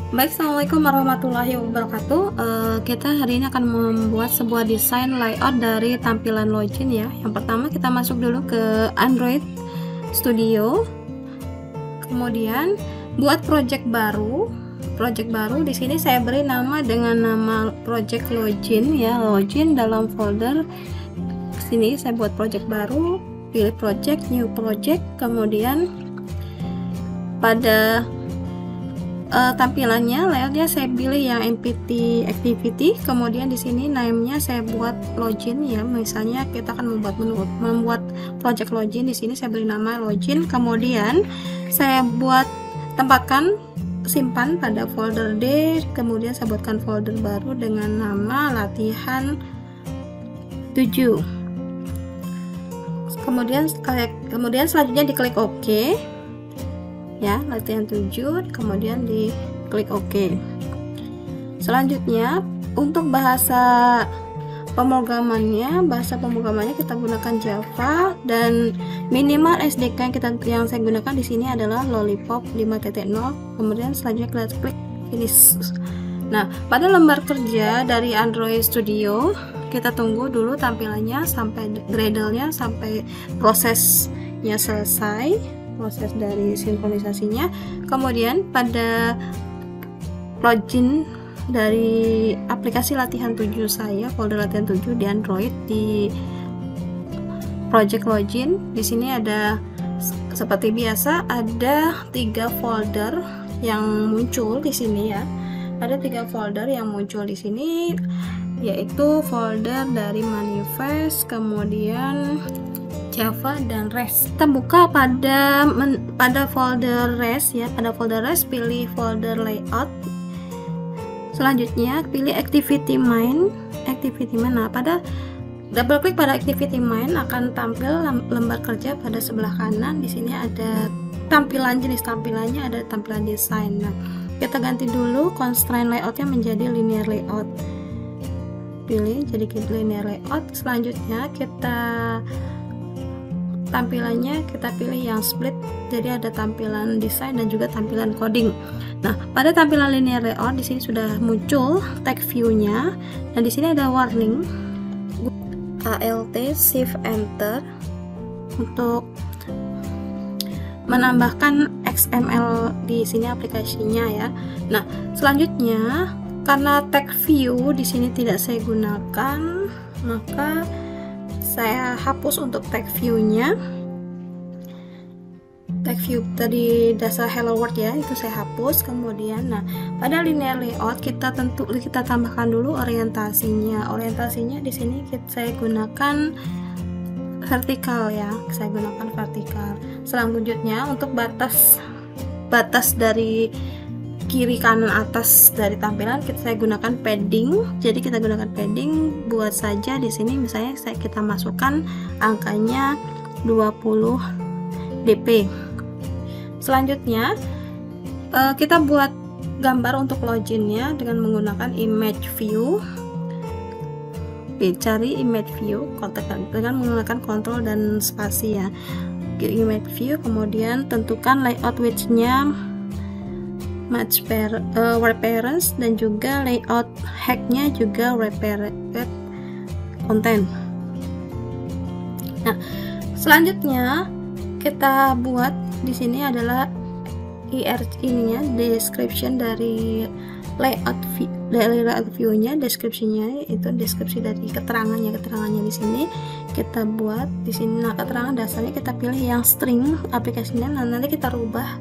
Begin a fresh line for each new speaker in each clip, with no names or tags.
Baik, assalamualaikum warahmatullahi wabarakatuh. Kita hari ini akan membuat sebuah desain layout dari tampilan login ya. Yang pertama kita masuk dulu ke Android Studio, kemudian buat project baru. Project baru di sini saya beri nama dengan nama project login ya, login dalam folder. Sini saya buat project baru, pilih project, new project, kemudian pada tampilannya layoutnya saya pilih yang MPT activity, kemudian di sini name-nya saya buat login ya. Misalnya kita akan membuat project login, di sini saya beri nama login, kemudian saya buat tempatkan simpan pada folder D, kemudian saya buatkan folder baru dengan nama latihan 7. Kemudian selanjutnya diklik OK ya, latihan 7, kemudian diklik OK. Selanjutnya untuk bahasa pemrogramannya kita gunakan Java, dan minimal SDK yang saya gunakan di sini adalah Lollipop 5.0. Kemudian selanjutnya kita klik finish. Nah, pada lembar kerja dari Android Studio kita tunggu dulu tampilannya sampai Gradle-nya sampai prosesnya selesai, proses dari sinkronisasinya. Kemudian pada login dari aplikasi latihan 7 saya, folder latihan 7 di Android, di project login, di sini ada seperti biasa ada 3 folder yang muncul di sini ya. Ada 3 folder yang muncul di sini, yaitu folder dari manifest, kemudian Java dan REST. Kita buka pada folder REST ya. Pada folder REST pilih folder layout. Selanjutnya pilih activity main. Nah, pada double klik pada activity main akan tampil lembar kerja pada sebelah kanan. Di sini ada tampilan, jenis tampilannya ada tampilan desain. Nah, kita ganti dulu constraint layoutnya menjadi linear layout. Pilih jadi linear layout. Selanjutnya tampilannya kita pilih yang split, jadi ada tampilan desain dan juga tampilan coding. Nah, pada tampilan linear layout di sini sudah muncul tag view-nya, dan di sini ada warning Alt Shift Enter untuk menambahkan XML di sini aplikasinya ya. Nah, selanjutnya karena tag view di sini tidak saya gunakan, maka saya hapus untuk tag view-nya. Tag view tadi dasar hello world ya, itu saya hapus. Kemudian pada linear layout kita tambahkan dulu orientasinya. Orientasinya di sini saya gunakan vertikal ya. Selanjutnya untuk batas dari kiri kanan atas dari tampilan saya gunakan padding. Jadi kita gunakan padding, buat saja di sini misalnya kita masukkan angkanya 20 dp. Selanjutnya kita buat gambar untuk loginnya dengan menggunakan image view. Cari image view dengan menggunakan kontrol dan spasi ya. Image view, kemudian tentukan layout width-nya, match wrap parents, dan juga layout hack-nya juga wrap content. Nah, selanjutnya kita buat di sini adalah ininya description dari layout view-nya, deskripsinya itu deskripsi dari keterangannya di sini kita buat di sini. Nah, keterangan dasarnya kita pilih yang string aplikasinya, nanti kita rubah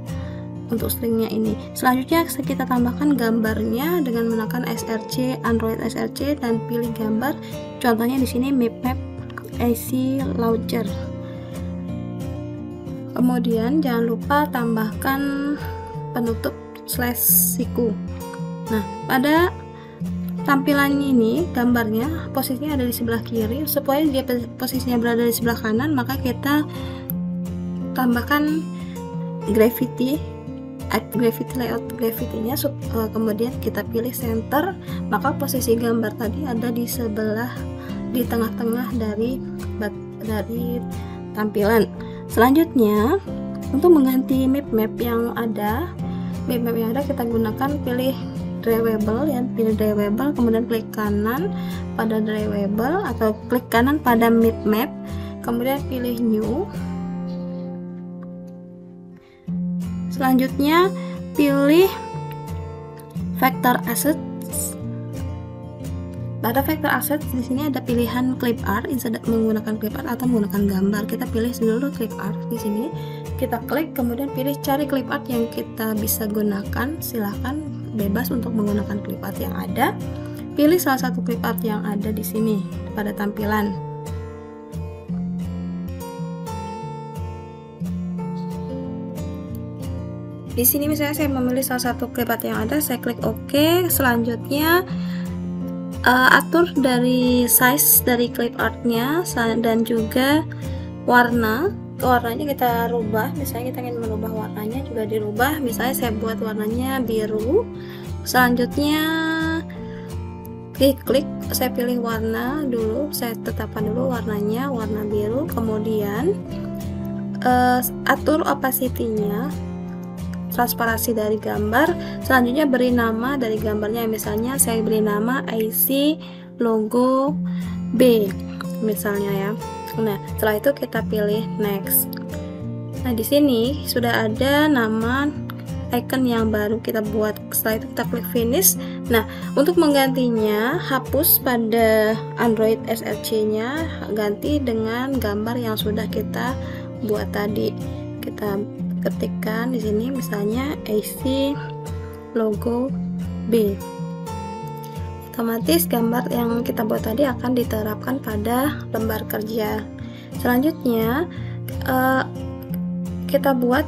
untuk stringnya ini. Selanjutnya kita tambahkan gambarnya dengan menekan SRC, Android SRC, dan pilih gambar. Contohnya di sini map IC launcher. Kemudian jangan lupa tambahkan penutup /siku. Nah, pada tampilan ini gambarnya posisinya ada di sebelah kiri. Supaya dia posisinya berada di sebelah kanan, maka kita tambahkan gravity layout gravity-nya, kemudian kita pilih center, maka posisi gambar tadi ada di tengah-tengah dari tampilan. Selanjutnya untuk mengganti map yang ada bitmap yang ada kita gunakan, pilih drawable ya, pilih drawable, kemudian klik kanan pada drawable atau klik kanan pada bitmap, kemudian pilih new. Selanjutnya pilih vector assets. Pada vector assets di sini ada pilihan clip art, menggunakan clip art atau menggunakan gambar. Kita pilih dulu clip art di sini. Kita klik, kemudian pilih cari clip art yang kita bisa gunakan. Silahkan bebas untuk menggunakan clip art yang ada. Pilih salah satu clip art yang ada di sini pada tampilan. Di sini misalnya saya memilih salah satu clip art yang ada, saya klik OK. Selanjutnya atur dari size dari clip artnya dan juga warnanya kita rubah. Misalnya kita ingin merubah warnanya juga dirubah, misalnya saya buat warnanya biru. Selanjutnya klik, saya pilih warna dulu, saya tetapkan dulu warnanya warna biru, kemudian atur opacity-nya, transparansi dari gambar. Selanjutnya beri nama dari gambarnya, misalnya saya beri nama IC logo B misalnya ya. Nah, setelah itu kita pilih next. Nah, di sini sudah ada nama icon yang baru kita buat. Setelah itu kita klik finish. Nah, untuk menggantinya, hapus pada Android SRC-nya, ganti dengan gambar yang sudah kita buat tadi. Kita ketikkan di sini misalnya IC logo B. Otomatis gambar yang kita buat tadi akan diterapkan pada lembar kerja. Selanjutnya kita buat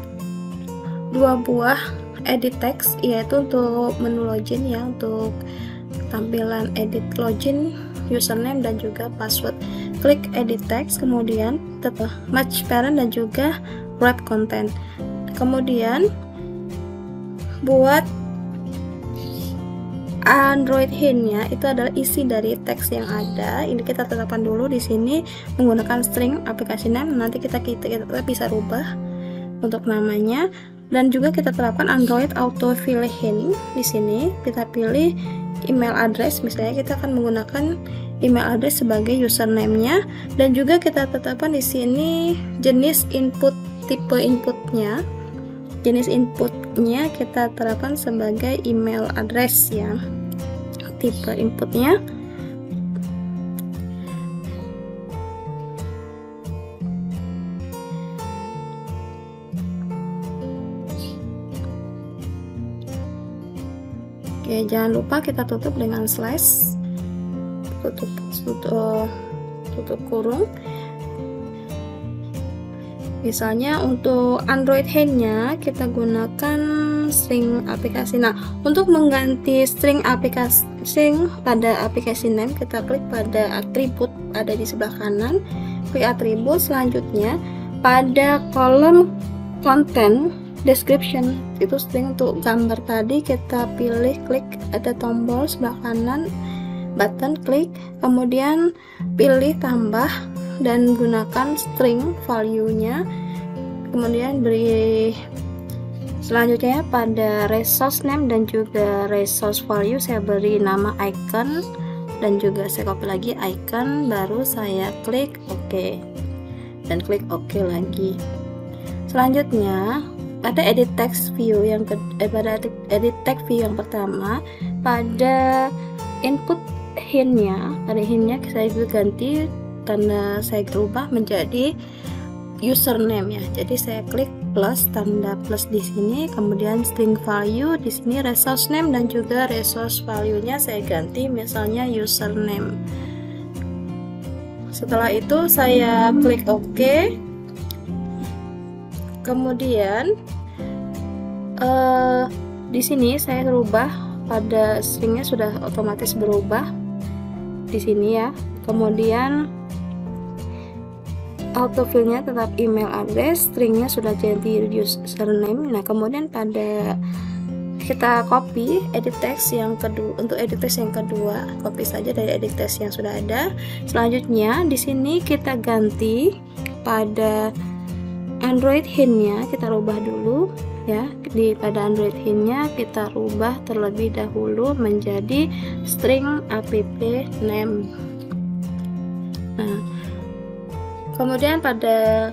dua buah edit text, yaitu untuk menu login ya, untuk tampilan edit login, username dan juga password. Klik edit text, kemudian tetap match parent dan juga wrap content. Kemudian buat Android hint-nya, itu adalah isi dari teks yang ada. Ini kita tetapkan dulu di sini menggunakan string aplikasi name. Nanti kita bisa rubah untuk namanya, dan juga kita terapkan Android autofill hint. Di sini kita pilih email address, misalnya kita akan menggunakan email address sebagai username-nya, dan juga kita tetapkan di sini jenis input, tipe inputnya. Jenis inputnya kita terapkan sebagai email address ya, tipe inputnya. Oke, jangan lupa kita tutup dengan slash, tutup kurung. Misalnya untuk Android hint-nya kita gunakan string aplikasi. Nah, untuk mengganti string pada aplikasi name, kita klik pada atribut ada di sebelah kanan, klik atribut. Selanjutnya pada kolom content description, itu string untuk gambar tadi, kita pilih, klik ada tombol sebelah kanan, button klik, kemudian pilih tambah dan gunakan string value-nya. Kemudian beri selanjutnya pada resource name dan juga resource value saya beri nama icon, dan juga saya copy lagi icon, baru saya klik OK dan klik OK lagi. Selanjutnya pada edit text view yang pada edit text view yang pertama, pada input hint-nya, pada hint-nya saya juga ganti tanda, saya rubah menjadi username ya. Jadi saya klik plus, tanda plus di sini, kemudian string value di sini resource name dan juga resource value-nya saya ganti misalnya username. Setelah itu saya klik OK. Kemudian di sini saya rubah pada stringnya sudah otomatis berubah di sini ya. Kemudian autofill-nya tetap email address, stringnya sudah jadi username. Nah, kemudian pada kita copy edit text yang kedua. Untuk edit text yang kedua, copy saja dari edit text yang sudah ada. Selanjutnya di sini kita ganti pada Android hint-nya, kita rubah dulu ya. Pada Android hint-nya kita rubah terlebih dahulu menjadi string app name. Nah, kemudian pada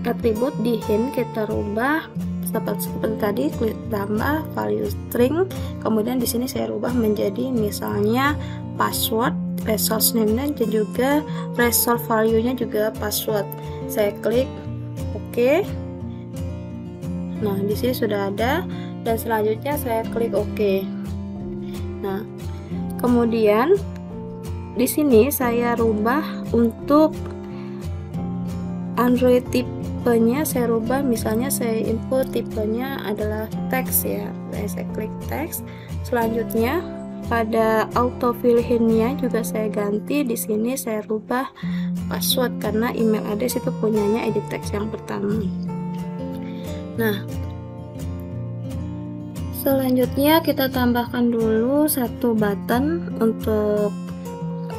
atribut di hint kita rubah seperti tadi, klik tambah value string, kemudian di sini saya rubah menjadi misalnya password, resource name-nya dan juga resource value-nya juga password. Saya klik OK. Nah, di sini sudah ada, dan selanjutnya saya klik OK. Nah, kemudian di sini saya rubah untuk Android tipenya, saya rubah, misalnya saya input tipenya adalah teks ya. Saya klik teks. Selanjutnya pada autofill hint-nya juga saya ganti, di sini saya rubah password karena email address itu punyanya edit text yang pertama. Nah, selanjutnya kita tambahkan dulu satu button untuk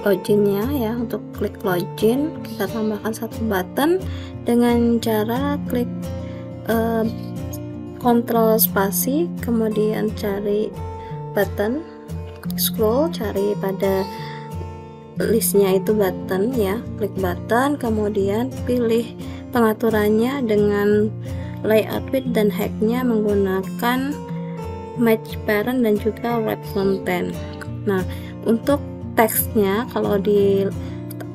loginnya ya. Untuk klik login kita tambahkan satu button dengan cara klik Ctrl spasi, kemudian cari button, scroll, cari pada listnya itu button ya, klik button, kemudian pilih pengaturannya dengan layout width dan height-nya menggunakan match parent dan juga wrap content. Nah, untuk teksnya kalau di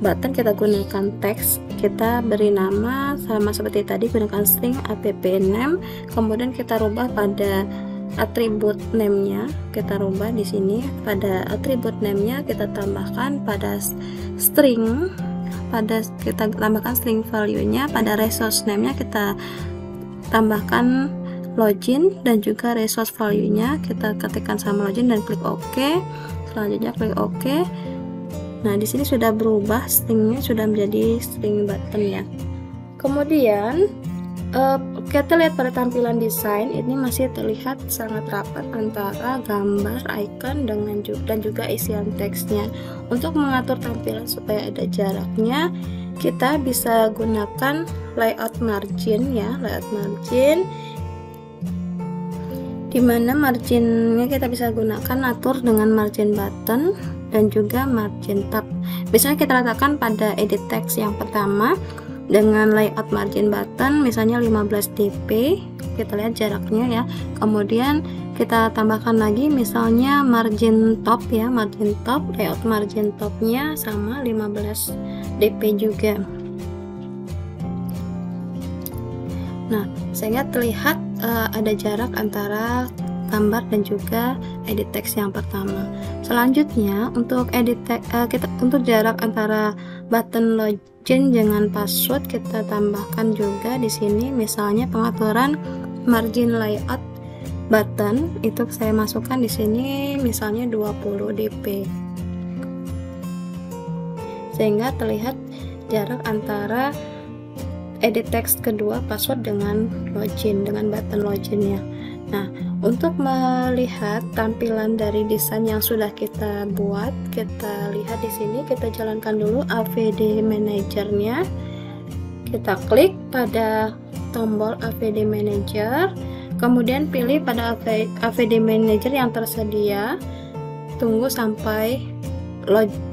button kita gunakan teks, kita beri nama sama seperti tadi, gunakan string app name, kemudian kita rubah pada atribut name-nya, kita rubah di sini pada atribut name-nya kita tambahkan pada string, kita tambahkan string value-nya, pada resource name-nya kita tambahkan login dan juga resource value-nya kita ketikkan sama login dan klik OK. Selanjutnya klik OK. Nah, di sini sudah berubah, stringnya sudah menjadi string button ya. Kemudian kita lihat pada tampilan desain, ini masih terlihat sangat rapat antara gambar, icon dan juga isian teksnya. Untuk mengatur tampilan supaya ada jaraknya, kita bisa gunakan layout margin ya, layout margin, dimana marginnya kita bisa gunakan atur dengan margin button dan juga margin tab. Misalnya kita letakkan pada edit text yang pertama dengan layout margin button misalnya 15 dp, kita lihat jaraknya ya. Kemudian kita tambahkan lagi misalnya margin top ya, margin top, layout margin topnya sama 15 dp juga. Nah, sehingga terlihat ada jarak antara gambar dan juga edit text yang pertama. Selanjutnya untuk edit text, untuk jarak antara button login dengan password kita tambahkan juga di sini, misalnya pengaturan margin layout button itu saya masukkan di sini misalnya 20 dp, sehingga terlihat jarak antara edit text kedua password dengan login, dengan button loginnya. Nah, untuk melihat tampilan dari desain yang sudah kita buat, kita lihat di sini, kita jalankan dulu AVD Manager-nya. Kita klik pada tombol AVD Manager, kemudian pilih pada AVD Manager yang tersedia. Tunggu sampai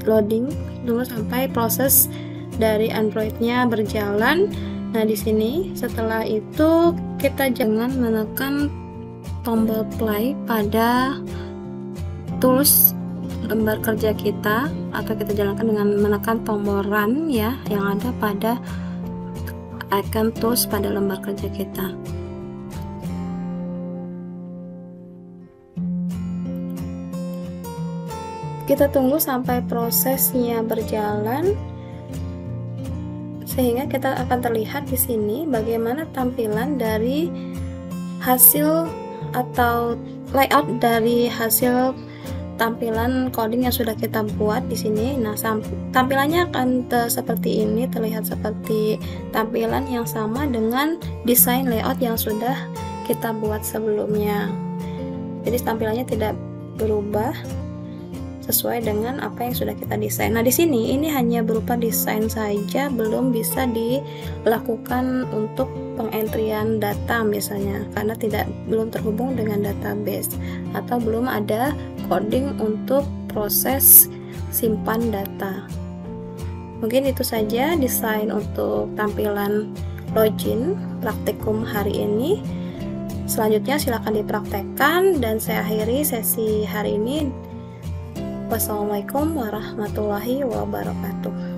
loading, tunggu sampai proses dari Android-nya berjalan. Nah, di sini setelah itu kita jangan menekan tombol play pada tools lembar kerja kita, atau kita jalankan dengan menekan tombol run ya yang ada pada icon tools pada lembar kerja kita. Kita tunggu sampai prosesnya berjalan, sehingga kita akan terlihat di sini bagaimana tampilan dari hasil atau layout dari hasil tampilan coding yang sudah kita buat di sini. Nah, tampilannya akan seperti ini, terlihat seperti tampilan yang sama dengan desain layout yang sudah kita buat sebelumnya. Jadi tampilannya tidak berubah sesuai dengan apa yang sudah kita desain. Nah, di sini ini hanya berupa desain saja, belum bisa dilakukan untuk pengentrian data misalnya, karena belum terhubung dengan database atau belum ada coding untuk proses simpan data. Mungkin itu saja desain untuk tampilan login praktikum hari ini. Selanjutnya silakan dipraktekkan dan saya akhiri sesi hari ini. Wassalamualaikum warahmatullahi wabarakatuh.